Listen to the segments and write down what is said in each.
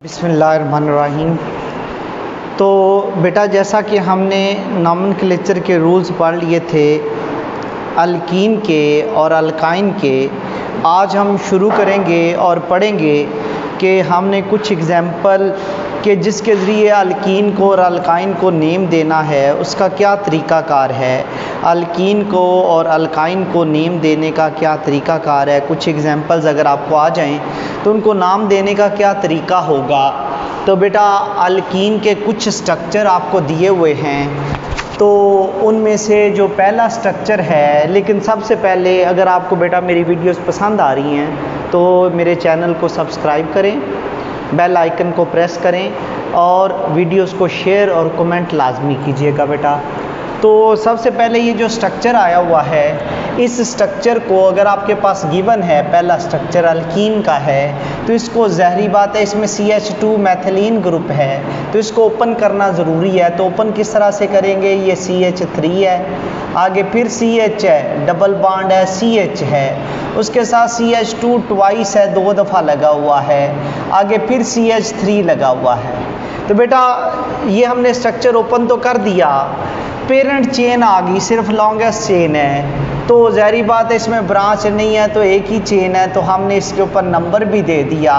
बिस्मिल्लाहिर्रहमानिर्रहीम। तो बेटा जैसा कि हमने नॉमेनक्लेचर के रूल्स पढ़ लिए थे अल्कीन के और अल्काइन के, आज हम शुरू करेंगे और पढ़ेंगे कि हमने कुछ एग्जाम्पल कि जिसके ज़रिए अल्कीन को और अल्काइन को नेम देना है उसका क्या तरीक़ाकार है, अल्कीन को और अल्काइन को नेम देने का क्या तरीक़ाकार है। कुछ एग्जाम्पल्स अगर आपको आ जाएं तो उनको नाम देने का क्या तरीक़ा होगा। तो बेटा अल्कीन के कुछ स्ट्रक्चर आपको दिए हुए हैं, तो उनमें से जो पहला स्ट्रक्चर है, लेकिन सबसे पहले अगर आपको बेटा मेरी वीडियोस पसंद आ रही हैं तो मेरे चैनल को सब्सक्राइब करें, बेल आइकन को प्रेस करें और वीडियोस को शेयर और कमेंट लाजमी कीजिएगा बेटा। तो सबसे पहले ये जो स्ट्रक्चर आया हुआ है, इस स्ट्रक्चर को अगर आपके पास गिवन है, पहला स्ट्रक्चर अल्कीन का है, तो इसको ज़ाहिरी बात है इसमें CH2 मैथिलीन ग्रुप है तो इसको ओपन करना ज़रूरी है। तो ओपन किस तरह से करेंगे, ये CH3 है, आगे फिर CH है, डबल बॉन्ड है, CH है, उसके साथ CH2 ट्वाइस है, 2 दफ़ा लगा हुआ है, आगे फिर CH3 लगा हुआ है। तो बेटा ये हमने स्ट्रक्चर ओपन तो कर दिया, पेरेंट चेन आ गई, सिर्फ लॉन्गेस्ट चेन है, तो ज़ाहिरी बात है इसमें ब्रांच नहीं है तो एक ही चेन है, तो हमने इसके ऊपर नंबर भी दे दिया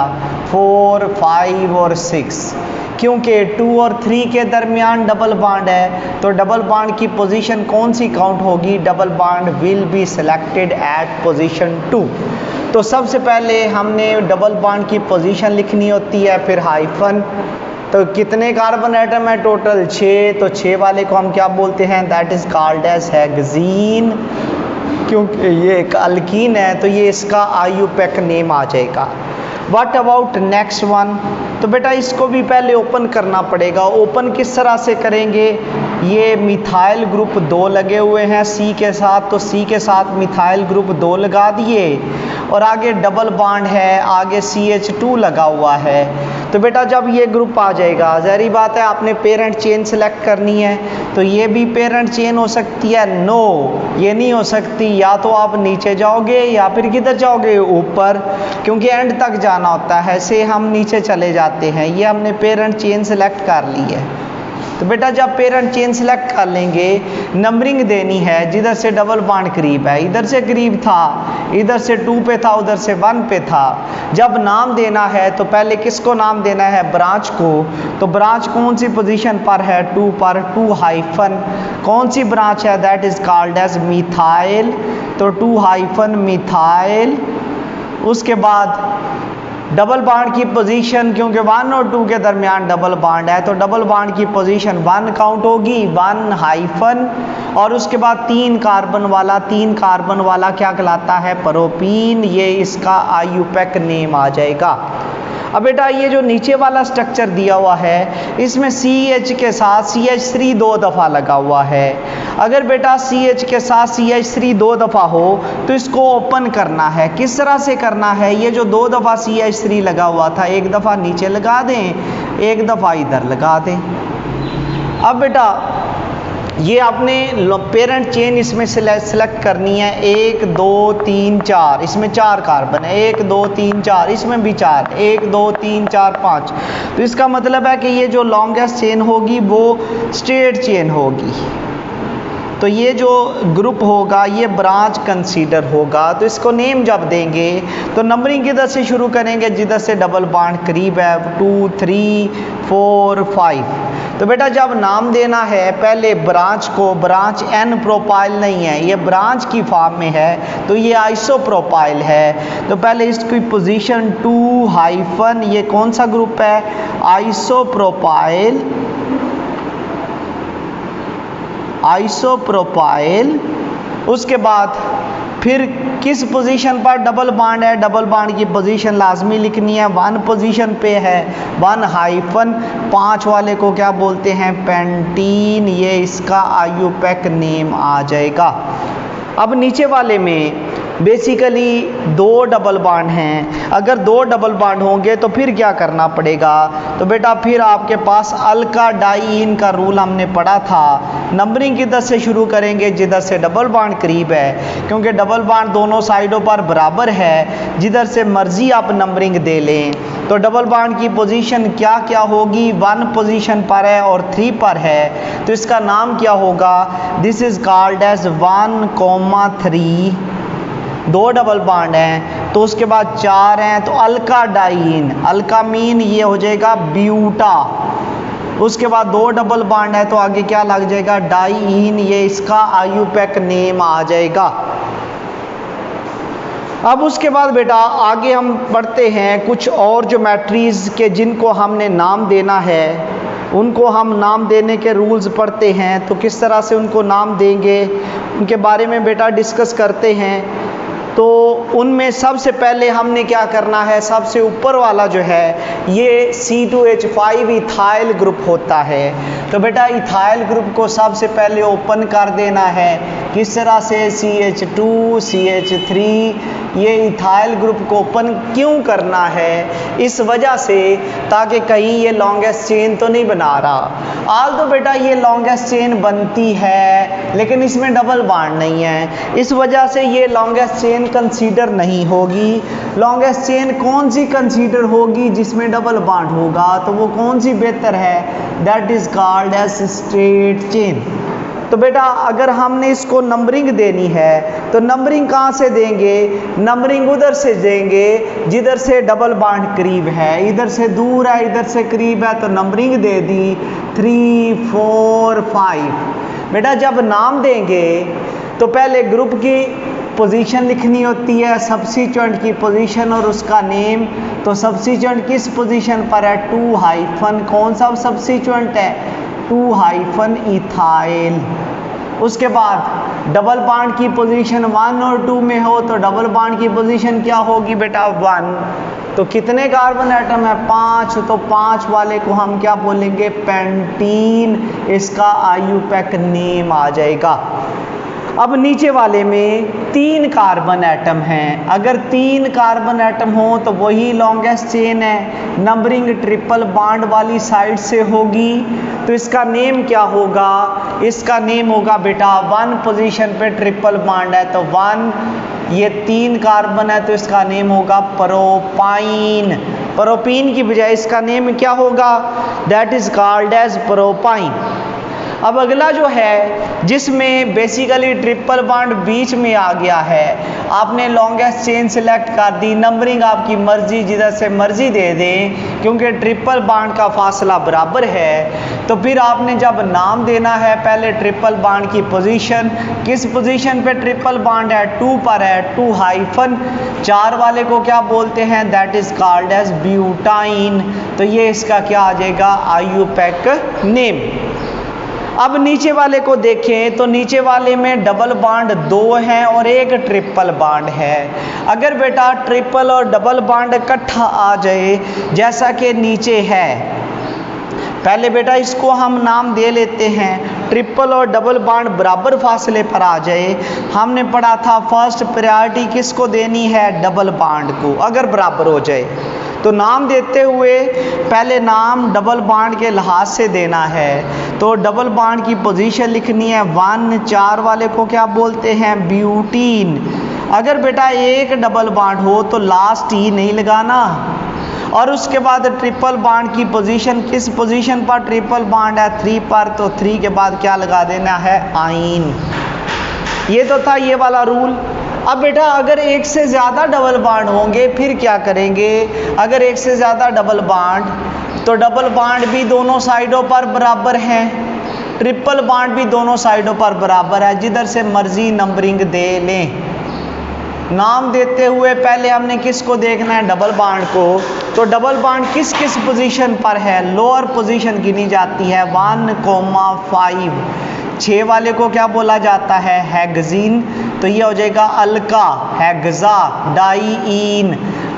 4, 5 और 6, क्योंकि 2 और 3 के दरमियान डबल बॉन्ड है। तो डबल बॉन्ड की पोजीशन कौन सी काउंट होगी, double bond will be selected eight position 2। तो सबसे पहले हमने डबल बॉन्ड की पोजीशन लिखनी होती है, फिर हाइफन। तो कितने कार्बन एटम है टोटल, 6, तो 6 वाले को हम क्या बोलते हैं, that is called as hexene. क्योंकि ये एक अल्कीन है तो ये इसका IUPAC नेम आ जाएगा। व्हाट अबाउट नेक्स्ट वन, तो बेटा इसको भी पहले ओपन करना पड़ेगा। ओपन किस तरह से करेंगे, ये मिथाइल ग्रुप 2 लगे हुए हैं C के साथ, तो C के साथ मिथाइल ग्रुप 2 लगा दिए और आगे डबल बॉन्ड है, आगे CH2 लगा हुआ है। तो बेटा जब ये ग्रुप आ जाएगा, ज़ाहिरी बात है आपने पेरेंट चेन सेलेक्ट करनी है, तो ये भी पेरेंट चेन हो सकती है, नो ये नहीं हो सकती, या तो आप नीचे जाओगे या फिर किधर जाओगे, ऊपर, क्योंकि एंड तक जाना होता है, से हम नीचे चले जाते हैं। ये हमने पेरेंट चेन सेलेक्ट कर ली है। तो बेटा जब पेरेंट चेन सेलेक्ट कर लेंगे, नंबरिंग देनी है, जिधर से डबल बॉन्ड करीब है, इधर से करीब था, इधर से 2 पे था, उधर से 1 पे था। जब नाम देना है तो पहले किसको नाम देना है, ब्रांच को। तो ब्रांच कौन सी पोजीशन पर है, 2 पर, 2 हाइफन कौन सी ब्रांच है, that is called as methyl, तो 2 हाइफन मिथाइल। उसके बाद डबल बॉन्ड की पोजीशन, क्योंकि 1 और 2 के दरमियान डबल बॉन्ड है तो डबल बॉन्ड की पोजीशन 1 काउंट होगी, 1 हाइफन, और उसके बाद 3 कार्बन वाला क्या कहलाता है, प्रोपीन, ये इसका IUPAC नेम आ जाएगा। अब बेटा ये जो नीचे वाला स्ट्रक्चर दिया हुआ है, इसमें CH के साथ CH3 2 दफ़ा लगा हुआ है। अगर बेटा CH के साथ CH3 2 दफ़ा हो तो इसको ओपन करना है। किस तरह से करना है, ये जो 2 दफ़ा CH3 लगा हुआ था, एक दफ़ा नीचे लगा दें, एक दफ़ा इधर लगा दें। अब बेटा ये आपने पेरेंट चेन इसमें सेलेक्ट करनी है, 1 2 3 4, इसमें 4 कार्बन है, 1 2 3 4, इसमें भी 4, 1 2 3 4 5। तो इसका मतलब है कि ये जो लॉन्गेस्ट चेन होगी वो स्ट्रेट चेन होगी। तो ये जो ग्रुप होगा ये ब्रांच कंसीडर होगा। तो इसको नेम जब देंगे तो नंबरिंग किधर से शुरू करेंगे, जिधर से डबल बॉन्ड करीब है, 2 3 4 5। तो बेटा जब नाम देना है पहले ब्रांच को, ब्रांच N प्रोपाइल नहीं है, ये ब्रांच की फॉर्म में है तो ये आइसोप्रोपाइल है। तो पहले इसकी पोजीशन 2 हाइफन, ये कौन सा ग्रुप है, आइसोप्रोपाइल, आइसोप्रोपाइल। उसके बाद फिर किस पोजीशन पर डबल बॉन्ड है, डबल बॉन्ड की पोजीशन लाजमी लिखनी है, 1 पोजीशन पे है, 1 हाइफन, 5 वाले को क्या बोलते हैं, पेंटीन, ये इसका IUPAC नेम आ जाएगा। अब नीचे वाले में बेसिकली दो डबल बॉन्ड हैं। अगर दो डबल बॉन्ड होंगे तो फिर क्या करना पड़ेगा? तो बेटा फिर आपके पास अल्का डाइईन का रूल हमने पढ़ा था। नंबरिंग किधर से शुरू करेंगे? जिधर से डबल बॉन्ड करीब है, क्योंकि डबल बॉन्ड दोनों साइडों पर बराबर है। जिधर से मर्जी आप नंबरिंग दे लें। तो डबल बॉन्ड की पोजीशन क्या क्या होगी? 1 पोजीशन पर है और 3 पर है, तो इसका नाम क्या होगा? This is called as 1,3। दो डबल बॉन्ड हैं तो उसके बाद 4 हैं तो अल्का डाइईन, अल्का मीन ये हो जाएगा ब्यूटा। उसके बाद दो डबल बॉन्ड है तो आगे क्या लग जाएगा? डाइईन, ये इसका आईयूपैक नेम आ जाएगा। अब उसके बाद बेटा आगे हम पढ़ते हैं कुछ और ज्योमेट्रीज के जिनको हमने नाम देना है। उनको हम नाम देने के रूल्स पढ़ते हैं, तो किस तरह से उनको नाम देंगे उनके बारे में बेटा डिस्कस करते हैं। तो उनमें सबसे पहले हमने क्या करना है? सबसे ऊपर वाला जो है ये C2H5 इथाइल ग्रुप होता है। तो बेटा इथाइल ग्रुप को सबसे पहले ओपन कर देना है। किस तरह से? CH2 CH3। ये इथाइल ग्रुप को ओपन क्यों करना है? इस वजह से ताकि कहीं ये लॉन्गेस्ट चेन तो नहीं बना रहा। आल तो बेटा ये लॉन्गेस्ट चेन बनती है लेकिन इसमें डबल बॉन्ड नहीं है, इस वजह से ये लॉन्गेस्ट चेन कंसीडर नहीं होगी। लॉन्गेस्ट चेन कौन सी कंसीडर होगी? जिसमें डबल बॉन्ड होगा। तो वो कौन सी बेहतर है? That is called as straight chain. तो बेटा अगर हमने इसको नंबरिंग देनी है तो नंबरिंग कहाँ से देंगे? नंबरिंग उधर से देंगे जिधर से डबल बॉन्ड करीब है। इधर से दूर है, इधर से करीब है, तो नंबरिंग दे दी 3 4 5। बेटा जब नाम देंगे तो पहले ग्रुप की पोजीशन लिखनी होती है, सब्स्टिट्यूएंट की पोजीशन और उसका नेम। तो सब्स्टिट्यूएंट किस पोजीशन पर है? 2 हाइफन, कौन सा सब्स्टिट्यूएंट है? 2 हाइफन इथाइल। उसके बाद डबल बॉन्ड की पोजीशन 1 और 2 में हो तो डबल बॉन्ड की पोजीशन क्या होगी बेटा? 1। तो कितने कार्बन एटम है? 5। तो 5 वाले को हम क्या बोलेंगे? पेंटीन। इसका आईयूपैक नेम आ जाएगा। अब नीचे वाले में 3 कार्बन एटम हैं। अगर 3 कार्बन एटम हो तो वही लॉन्गेस्ट चेन है। नंबरिंग ट्रिपल बॉन्ड वाली साइड से होगी। तो इसका नेम क्या होगा? इसका नेम होगा बेटा 1 पोजीशन पे ट्रिपल बॉन्ड है तो 1। ये 3 कार्बन है तो इसका नेम होगा प्रोपाइन। प्रोपीन की बजाय इसका नेम क्या होगा? That is called as propyne. अब अगला जो है जिसमें बेसिकली ट्रिपल बॉन्ड बीच में आ गया है, आपने लॉन्गेस्ट चेन सिलेक्ट कर दी। नंबरिंग आपकी मर्जी जिधर से मर्जी दे दें क्योंकि ट्रिपल बॉन्ड का फासला बराबर है। तो फिर आपने जब नाम देना है पहले ट्रिपल बॉन्ड की पोजीशन, किस पोजीशन पे ट्रिपल बॉन्ड है? 2 पर है, 2 हाइफन। 4 वाले को क्या बोलते हैं? That is called as butyne. तो ये इसका क्या आ जाएगा? IUPAC name. अब नीचे वाले को देखें तो नीचे वाले में डबल बॉन्ड 2 हैं और एक ट्रिपल बॉन्ड है। अगर बेटा ट्रिपल और डबल बॉन्ड इकट्ठा आ जाए जैसा कि नीचे है, पहले बेटा इसको हम नाम दे लेते हैं। ट्रिपल और डबल बॉन्ड बराबर फासले पर आ जाए, हमने पढ़ा था फर्स्ट प्रायोरिटी किसको देनी है? डबल बॉन्ड को। अगर बराबर हो जाए तो नाम देते हुए पहले नाम डबल बॉन्ड के लिहाज से देना है। तो डबल बॉन्ड की पोजीशन लिखनी है 1। 4 वाले को क्या बोलते हैं? ब्यूटीन। अगर बेटा एक डबल बॉन्ड हो तो लास्ट ई नहीं लगाना। और उसके बाद ट्रिपल बॉन्ड की पोजीशन, किस पोजीशन पर ट्रिपल बॉन्ड है? 3 पर। तो 3 के बाद क्या लगा देना है? आइन। ये तो था ये वाला रूल। अब बेटा अगर एक से ज़्यादा डबल बॉन्ड होंगे फिर क्या करेंगे? अगर एक से ज़्यादा डबल बॉन्ड तो डबल बॉन्ड भी दोनों साइडों पर बराबर हैं, ट्रिपल बॉन्ड भी दोनों साइडों पर बराबर है। जिधर से मर्जी नंबरिंग दे लें। नाम देते हुए पहले हमने किसको देखना है? डबल बॉन्ड को। तो डबल बॉन्ड किस किस पोजीशन पर है? लोअर पोजीशन गिनी जाती है 1,5। 6 वाले को क्या बोला जाता है? हेक्सीन। तो ये हो जाएगा अल्का, हेक्सा डाइईन।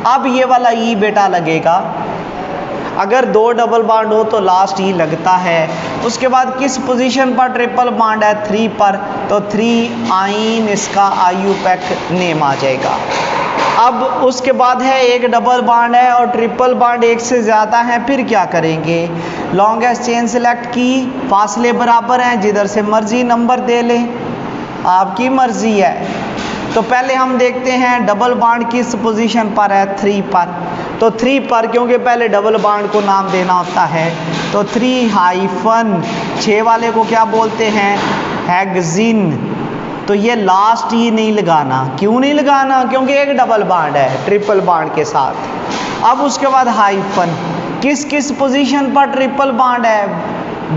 अब ये वाला ई बेटा लगेगा। अगर 2 डबल बॉन्ड हो तो लास्ट ई लगता है। उसके बाद किस पोजीशन पर ट्रिपल बॉन्ड है, 3 पर, तो 3 आइन इसका आईयूपैक नेम आ जाएगा। अब उसके बाद है एक डबल बॉन्ड है और ट्रिपल बॉन्ड एक से ज़्यादा है, फिर क्या करेंगे, लॉन्गेस्ट चेन सेलेक्ट की, फासले बराबर हैं, जिधर से मर्जी नंबर दे लें, आपकी मर्जी है। तो पहले हम देखते हैं डबल बॉन्ड किस पोजीशन पर है, 3 पर, तो 3 पर, क्योंकि पहले डबल बॉन्ड को नाम देना होता है, तो 3-6 वाले को क्या बोलते हैं, हेक्सीन। तो ये लास्ट ही नहीं लगाना, क्यों नहीं लगाना, क्योंकि एक डबल बॉन्ड है ट्रिपल बॉन्ड के साथ। अब उसके बाद हाइफन, किस किस पोजीशन पर ट्रिपल बॉन्ड है,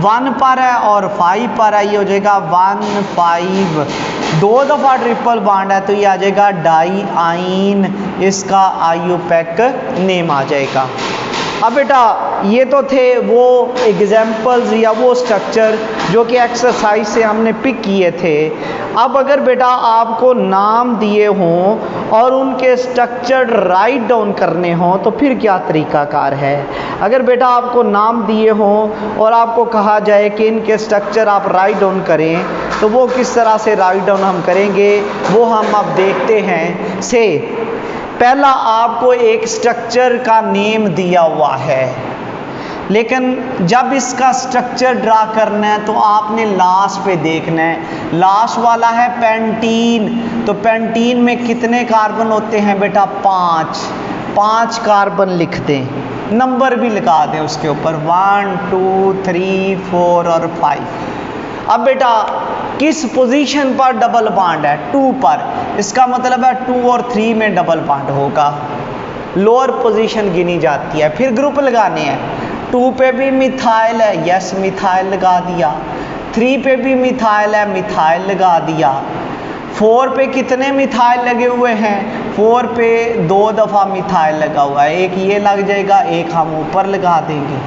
1 पर है और 5 पर है, ये हो जाएगा 1 5, 2 दफ़ा ट्रिपल बॉन्ड है तो ये आ जाएगा डाई आइन, इसका आईयूपैक नेम आ जाएगा। अब बेटा ये तो थे वो एग्जाम्पल्स या वो स्ट्रक्चर जो कि एक्सरसाइज से हमने पिक किए थे। अब अगर बेटा आपको नाम दिए हों और उनके स्ट्रक्चर राइट डाउन करने हों तो फिर क्या तरीकाकार है। अगर बेटा आपको नाम दिए हों और आपको कहा जाए कि इनके स्ट्रक्चर आप राइट डाउन करें, तो वो किस तरह से राइट डाउन हम करेंगे वो हम अब देखते हैं। से पहला आपको एक स्ट्रक्चर का नेम दिया हुआ है, लेकिन जब इसका स्ट्रक्चर ड्रा करना है तो आपने लास्ट पे देखना है। लास्ट वाला है पेंटीन, तो पेंटीन में कितने कार्बन होते हैं बेटा, 5 कार्बन लिख दें, नंबर भी लगा दें उसके ऊपर, 1 2 3 4 और 5। अब बेटा किस पोजीशन पर डबल बॉन्ड है, 2 पर, इसका मतलब है 2 और 3 में डबल बॉन्ड होगा, लोअर पोजीशन गिनी जाती है। फिर ग्रुप लगाने हैं, 2 पे भी मिथाइल है, यस मिथाइल लगा दिया, 3 पे भी मिथाइल है, मिथाइल लगा दिया, 4 पे कितने मिथाइल लगे हुए हैं, 4 पे 2 दफ़ा मिथाइल लगा हुआ है, एक ये लग जाएगा, एक हम ऊपर लगा देंगे।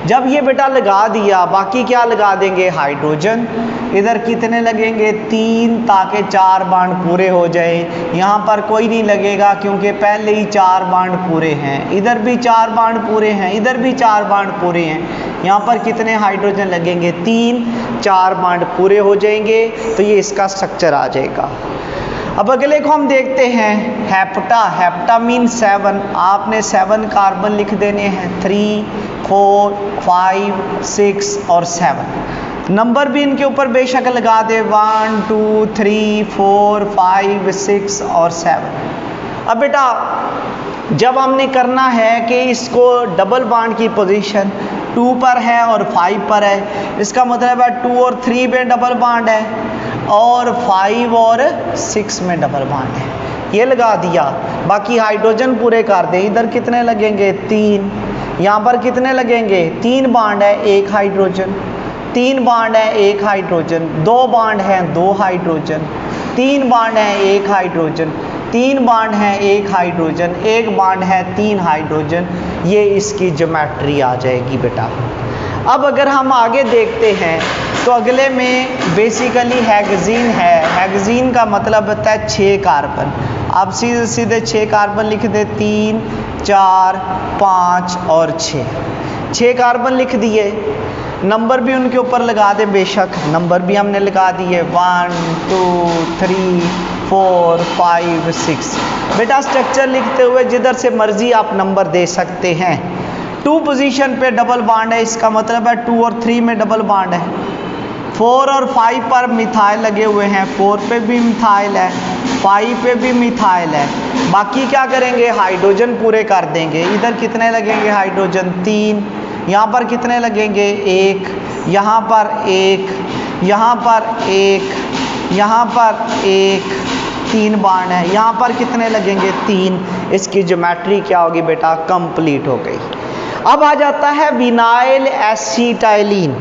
जब ये बेटा लगा दिया, बाकी क्या लगा देंगे, हाइड्रोजन। इधर कितने लगेंगे, 3, ताकि 4 बॉन्ड पूरे हो जाए। यहाँ पर कोई नहीं लगेगा क्योंकि पहले ही 4 बॉन्ड पूरे हैं, इधर भी 4 बॉन्ड पूरे हैं, इधर भी 4 बॉन्ड पूरे हैं। यहाँ पर कितने हाइड्रोजन लगेंगे, 3, 4 बॉन्ड पूरे हो जाएंगे, तो ये इसका स्ट्रक्चर आ जाएगा। अब अगले को हम देखते हैं, हेप्टा। हेप्टा मीन 7, आपने 7 कार्बन लिख देने हैं, 3 4 5 6 और 7। नंबर भी इनके ऊपर बेशक लगा दे, 1 2 3 4 5 6 और 7। अब बेटा जब हमने करना है कि इसको डबल बॉन्ड की पोजीशन 2 पर है और 5 पर है, इसका मतलब है 2 और 3 में डबल बॉन्ड है और 5 और 6 में डबल बॉन्ड है, ये लगा दिया। बाकी हाइड्रोजन पूरे कर दें, इधर कितने लगेंगे, 3, यहाँ पर कितने लगेंगे, 3 बॉन्ड है, 1 हाइड्रोजन, 3 बॉन्ड है, 1 हाइड्रोजन, 2 बॉन्ड है, 2 हाइड्रोजन, 3 बॉन्ड है, 1 हाइड्रोजन, 3 बॉन्ड है, 1 हाइड्रोजन, 1 बॉन्ड है, 3 हाइड्रोजन, ये इसकी ज्योमेट्री आ जाएगी बेटा। अब अगर हम आगे देखते हैं तो अगले में बेसिकली हेक्सीन है। हेक्सीन का मतलब होता है 6 कार्बन। आप सीधे सीधे 6 कार्बन लिख दे, 3 4 5 और 6 कार्बन लिख दिए। नंबर भी उनके ऊपर लगा दे, बेशक नंबर भी हमने लगा दिए, 1 2 3 4 5 6। बेटा स्ट्रक्चर लिखते हुए जिधर से मर्जी आप नंबर दे सकते हैं। 2 पोजीशन पे डबल बॉन्ड है, इसका मतलब है 2 और 3 में डबल बॉन्ड है। 4 और 5 पर मिथाइल लगे हुए हैं, 4 पे भी मिथाइल है, 5 पे भी मिथाइल है। बाकी क्या करेंगे, हाइड्रोजन पूरे कर देंगे। इधर कितने लगेंगे हाइड्रोजन, 3, यहाँ पर कितने लगेंगे, 1, यहाँ पर 1, यहाँ पर 1, यहाँ पर 1, 3 बॉन्ड है, यहाँ पर कितने लगेंगे, 3। इसकी ज्योमेट्री क्या होगी बेटा, कंप्लीट हो गई। अब आ जाता है विनाइल एसिटाइलिन।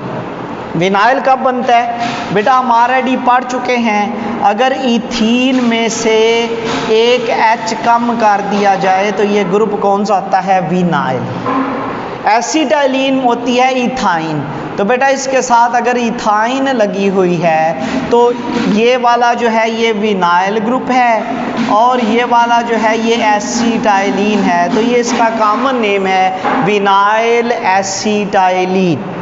विनाइल कब बनता है बेटा, हम ऑलरेडी पढ़ चुके हैं, अगर इथीन में से एक H कम कर दिया जाए तो ये ग्रुप कौन सा होता है, विनाइल। एसिटाइलिन होती है इथाइन, तो बेटा इसके साथ अगर इथाइन लगी हुई है तो ये वाला जो है ये विनाइल ग्रुप है और ये वाला जो है ये एसिटाइलिन है, तो ये इसका कॉमन नेम है विनाइल एसिटाइलिन।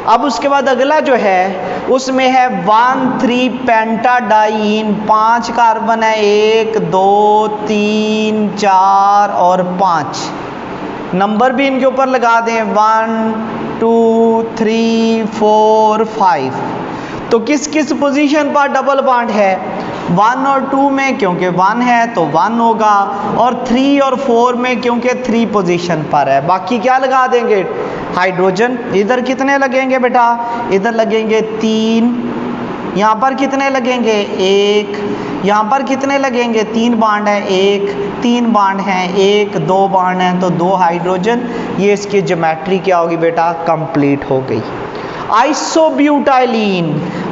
अब उसके बाद अगला जो है उसमें है 1,3 पेंटाडाइन, 5 कार्बन है, 1 2 3 4 और 5। नंबर भी इनके ऊपर लगा दें 1 2 3 4 5। तो किस किस पोजीशन पर डबल बॉन्ड है? 1 और 2 में क्योंकि 1 है तो 1 होगा, और 3 और 4 में क्योंकि 3 पोजीशन पर है। बाकी क्या लगा देंगे? हाइड्रोजन। इधर कितने लगेंगे बेटा? इधर लगेंगे 3, यहाँ पर कितने लगेंगे? 1, यहाँ पर कितने लगेंगे? 3 बॉन्ड है, 1 3 बॉन्ड हैं, 1 2 बॉन्ड हैं, तो 2 हाइड्रोजन। ये इसकी ज्योमेट्री क्या होगी बेटा? कंप्लीट हो गई। आइसोब्यूटाइलिन,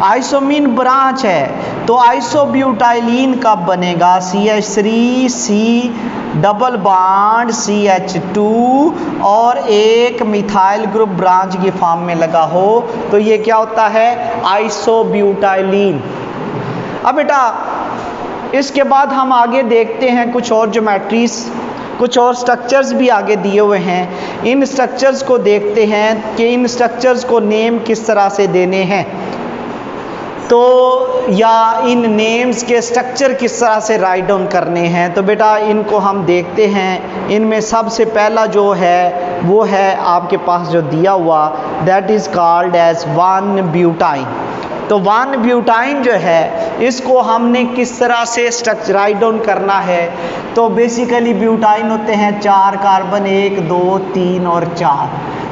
आइसोमीन ब्रांच है, तो आइसोब्यूटाइलिन कब बनेगा? CH3C डबल बॉन्ड CH2 और एक मिथाइल ग्रुप ब्रांच की फॉर्म में लगा हो तो ये क्या होता है? आइसोब्यूटाइलिन। अब बेटा इसके बाद हम आगे देखते हैं कुछ और ज्योमेट्रीज, कुछ और स्ट्रक्चर्स भी आगे दिए हुए हैं। इन स्ट्रक्चर्स को देखते हैं कि इन स्ट्रक्चर्स को नेम किस तरह से देने हैं, तो या इन नेम्स के स्ट्रक्चर किस तरह से राइट डाउन करने हैं। तो बेटा इनको हम देखते हैं। इनमें सबसे पहला जो है वो है आपके पास जो दिया हुआ, that is called as 1 butyne. तो 1 ब्यूटाइन जो है इसको हमने किस तरह से स्ट्रक्चर राइट डाउन करना है? तो बेसिकली ब्यूटाइन होते हैं 4 कार्बन, 1 2 3 और 4।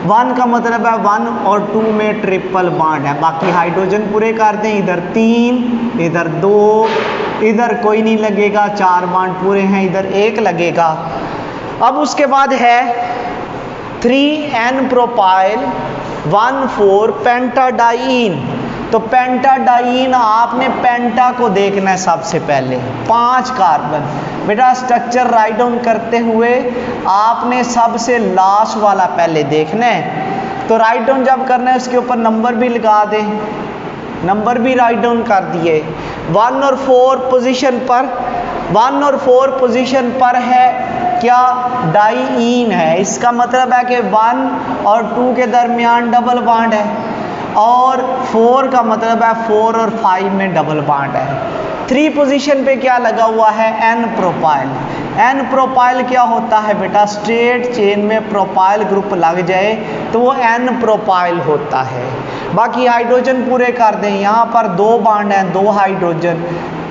1 का मतलब है 1 और 2 में ट्रिपल बॉन्ड है। बाकी हाइड्रोजन पूरे कर दें, इधर 3 इधर 2, इधर कोई नहीं लगेगा, 4 बॉन्ड पूरे हैं, इधर 1 लगेगा। अब उसके बाद है 3N प्रोपाइल 1,4 पेंटाडाइन। तो पेंटाडाइन, आपने पेंटा को देखना है सबसे पहले, 5 कार्बन। बेटा स्ट्रक्चर राइट डाउन करते हुए आपने सबसे लास्ट वाला पहले देखना है। तो राइट डाउन जब करना है उसके ऊपर नंबर भी लगा दे, नंबर भी राइट डाउन कर दिए। 1 और 4 पोजीशन पर, 1 और 4 पोजीशन पर है क्या? डाईइन है। इसका मतलब है कि 1 और 2 के दरमियान डबल बॉन्ड है, और 4 का मतलब है 4 और 5 में डबल बॉन्ड है। 3 पोजीशन पे क्या लगा हुआ है? N propyl. N प्रोपाइल क्या होता है बेटा? स्ट्रेट चेन में प्रोपाइल ग्रुप लग जाए तो वो N प्रोपाइल होता है। बाकी हाइड्रोजन पूरे कर दें। यहाँ पर 2 बॉन्ड हैं, 2 हाइड्रोजन,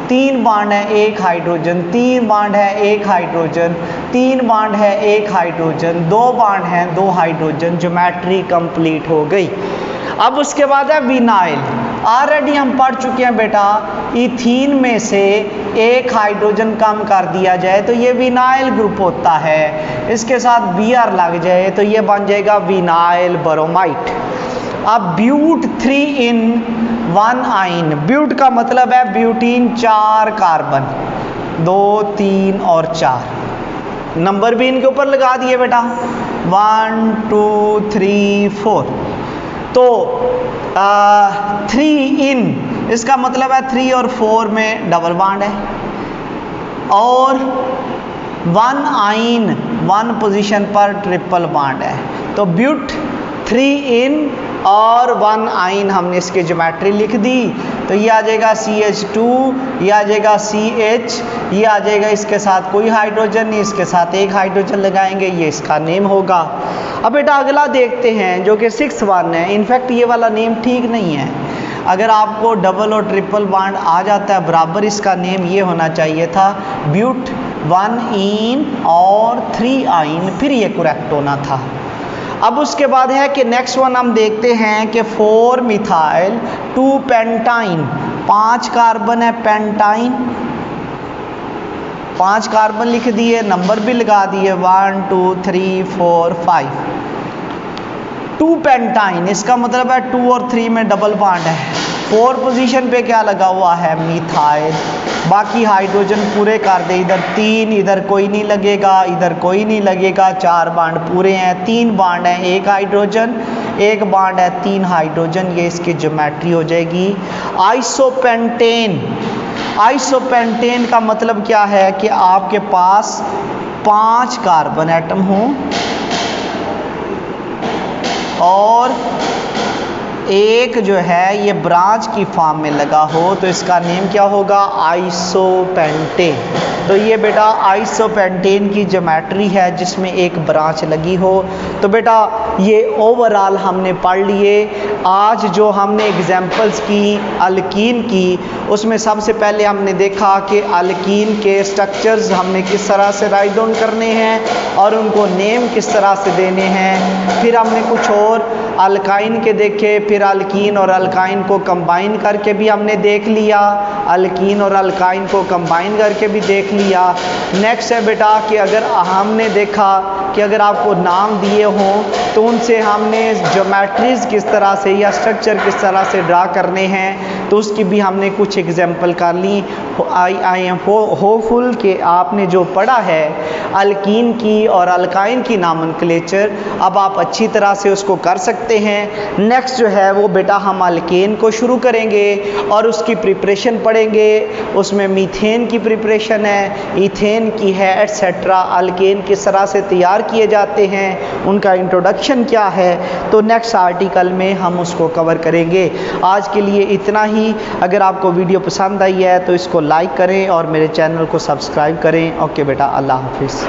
3 बॉन्ड है, 1 हाइड्रोजन, 3 बॉन्ड है, 1 हाइड्रोजन, 3 बॉन्ड है, 1 हाइड्रोजन, 2 बॉन्ड हैं, 2 हाइड्रोजन। ज्योमेट्री कंप्लीट हो गई। अब उसके बाद है विनाइल। ऑलरेडी हम पढ़ चुके हैं बेटा, इथीन में से 1 हाइड्रोजन कम कर दिया जाए तो ये विनाइल ग्रुप होता है। इसके साथ Br लग जाए तो ये बन जाएगा विनाइल ब्रोमाइड। अब ब्यूट 3 in 1 आइन। ब्यूट का मतलब है ब्यूटीन, 4 कार्बन, 2 3 और 4। नंबर भी इनके ऊपर लगा दिए बेटा, 1 2 3 4। तो 3 in, इसका मतलब है 3 और 4 में डबल बॉन्ड है, और 1 आइन 1 पोजीशन पर ट्रिपल बॉन्ड है। तो ब्यूट 3 in और 1 आइन हमने इसकी ज्योमेट्री लिख दी। तो ये आ जाएगा CH2, ये आ जाएगा CH, ये आ जाएगा, इसके साथ कोई हाइड्रोजन नहीं, इसके साथ 1 हाइड्रोजन लगाएंगे, ये इसका नेम होगा। अब बेटा अगला देखते हैं जो कि 6 है। इनफैक्ट ये वाला नेम ठीक नहीं है। अगर आपको डबल और ट्रिपल बॉन्ड आ जाता है बराबर, इसका नेम ये होना चाहिए था ब्यूट 1 in और 3 आइन, फिर ये करेक्ट होना था। अब उसके बाद है कि नेक्स्ट वन हम देखते हैं कि 4 मिथाइल 2 पेंटाइन। 5 कार्बन है पेंटाइन, 5 कार्बन लिख दिए, नंबर भी लगा दिए 1 2 3 4 5। 2 पेंटाइन, इसका मतलब है 2 और 3 में डबल बॉन्ड है, 4 पोजीशन पे क्या लगा हुआ है, मिथाइल। बाकी हाइड्रोजन पूरे कर दे, इधर 3, इधर कोई नहीं लगेगा, इधर कोई नहीं लगेगा, 4 बांड पूरे हैं, 3 बांड हैं, 1 हाइड्रोजन, 1 बांड है, 3 हाइड्रोजन, ये इसकी ज्योमेट्री हो जाएगी। आइसोपेंटेन, आइसोपेंटेन का मतलब क्या है कि आपके पास 5 कार्बन एटम हों और एक जो है ये ब्रांच की फॉर्म में लगा हो, तो इसका नेम क्या होगा, आइसोपेंटेन। तो ये बेटा आइसोपेंटेन की ज्योमेट्री है जिसमें एक ब्रांच लगी हो। तो बेटा ये ओवरऑल हमने पढ़ लिए। आज जो हमने एग्जाम्पल्स की अल्कीन की, उसमें सबसे पहले हमने देखा कि अल्कीन के स्ट्रक्चर्स हमने किस तरह से राइट डाउन करने हैं और उनको नेम किस तरह से देने हैं। फिर हमने कुछ और अल्काइन के देखे, फिर अल्कीन और अल्काइन को कंबाइन करके भी हमने देख लिया, अल्कीन और अल्काइन को कंबाइन करके भी देख लिया। नेक्स्ट है बेटा कि अगर हमने देखा कि अगर आपको नाम दिए हों तो उनसे हमने ज्योमेट्रीज किस तरह से या स्ट्रक्चर किस तरह से ड्रा करने हैं, तो उसकी भी हमने कुछ एग्जाम्पल कर ली। आई एम होपफुल कि आपने जो पढ़ा है अल्कीन की और अल्काइन की नामनक्लेचर, अब आप अच्छी तरह से उसको कर सकते हैं। नेक्स्ट जो है वो बेटा हम अल्केन को शुरू करेंगे और उसकी प्रिपरेशन पढ़ेंगे। उसमें मीथेन की प्रिपरेशन है, ईथेन की है, एटसेट्रा। अल्केन किस तरह से तैयार किए जाते हैं, उनका इंट्रोडक्शन क्या है, तो नेक्स्ट आर्टिकल में हम उसको कवर करेंगे। आज के लिए इतना ही। अगर आपको वीडियो पसंद आई है तो इसको लाइक करें और मेरे चैनल को सब्सक्राइब करें। ओके बेटा, अल्लाह हाफिज़।